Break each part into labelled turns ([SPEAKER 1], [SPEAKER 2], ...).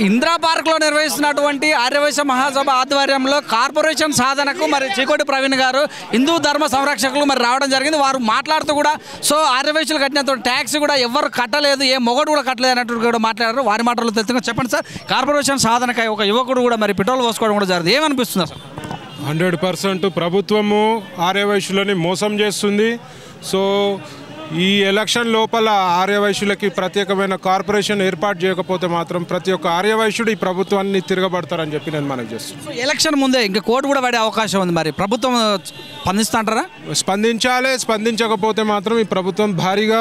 [SPEAKER 1] ఇందిరా పార్క్లో నిర్వహిస్తున్నటువంటి ఆర్యవైశ్య మహాసభ ఆధ్వర్యంలో కార్పొరేషన్ సాధనకు మరి చీకోటి ప్రవీణ్ గారు హిందూ ధర్మ సంరక్షకులు మరి రావడం జరిగింది. వారు మాట్లాడుతూ కూడా ఆర్యవైశ్యులు కట్టినంత ట్యాక్స్ కూడా ఎవరు కట్టలేదు, ఏ మొగడు కూడా కట్టలేదు అన్నట్టు కూడా మాట్లాడారు. వారి మాటలు తెలుసుకుని చెప్పండి సార్, కార్పొరేషన్ సాధనకై ఒక యువకుడు కూడా మరి పెట్రోల్ పోసుకోవడం కూడా జరిగింది, ఏమనిపిస్తుంది అసలు?
[SPEAKER 2] 100% ప్రభుత్వము ఆర్యవైశ్యులని మోసం చేస్తుంది. సో ఈ ఎలక్షన్ లోపల ఆర్యవైశ్యులకి ప్రత్యేకమైన కార్పొరేషన్ ఏర్పాటు చేయకపోతే మాత్రం ప్రతి ఒక్క ఆర్యవైశ్యుడు ఈ ప్రభుత్వాన్ని తిరగబడతారని చెప్పి నేను మనకు చేస్తున్నాను.
[SPEAKER 1] ఎలక్షన్ ముందే ఇంకా కోర్టు కూడా పడే అవకాశం ఉంది, మరి ప్రభుత్వం స్పందిస్తాంటారా?
[SPEAKER 2] స్పందించాలి, స్పందించకపోతే మాత్రం ఈ ప్రభుత్వం భారీగా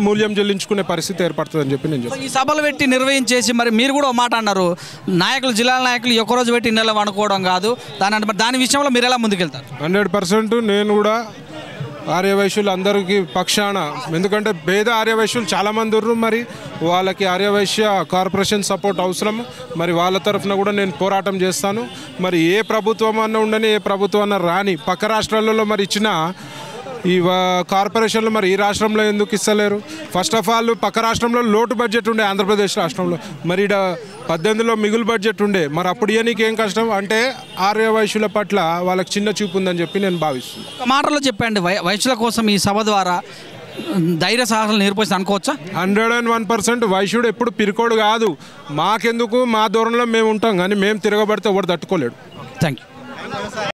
[SPEAKER 2] మూల్యం చెల్లించుకునే పరిస్థితి ఏర్పడుతుందని చెప్పి నేను చెప్తాను.
[SPEAKER 1] ఈ సభలు పెట్టి నిర్వహించేసి మరి మీరు కూడా ఒక మాట అన్నారు, నాయకులు జిల్లాల నాయకులు ఒక్కరోజు పెట్టి నెల అనుకోవడం కాదు, దాని విషయంలో మీరు ఎలా ముందుకెళ్తారు?
[SPEAKER 2] 100% నేను కూడా ఆర్యవైశ్యులు అందరికీ పక్షాన, ఎందుకంటే పేద ఆర్యవైశ్యులు చాలామంది ఉన్నారు, మరి వాళ్ళకి ఆర్యవైశ్య కార్పొరేషన్ సపోర్ట్ అవసరం. మరి వాళ్ళ తరఫున కూడా నేను పోరాటం చేస్తాను. మరి ఏ ప్రభుత్వం అన్న ఉండని, ఏ ప్రభుత్వం అన్న రాని, పక్క రాష్ట్రాలలో మరి ఇచ్చిన ఈ కార్పొరేషన్లు మరి ఈ రాష్ట్రంలో ఎందుకు ఇస్తలేరు? ఫస్ట్ ఆఫ్ ఆల్ పక్క రాష్ట్రంలో లోటు బడ్జెట్ ఉండే, ఆంధ్రప్రదేశ్ రాష్ట్రంలో మరి 18లో మిగులు బడ్జెట్ ఉండే, మరి అప్పుడు ఇయనీకి ఏం కష్టం అంటే ఆర్యవైశ్యుల పట్ల వాళ్ళకి చిన్న చూపు ఉందని చెప్పి నేను భావిస్తున్నాను.
[SPEAKER 1] ఒక మాటలో చెప్పండి, వైశ్యుల కోసం ఈ సభ ద్వారా ధైర్య సాహసాలు నేర్పొచ్చి అనుకోవచ్చా?
[SPEAKER 2] 101% వైశ్యుడు ఎప్పుడు పిరికోడు కాదు. మాకెందుకు, మా ధోరణిలో మేము ఉంటాం, కానీ మేము తిరగబడితే ఎవరు తట్టుకోలేడు.
[SPEAKER 1] Thank you.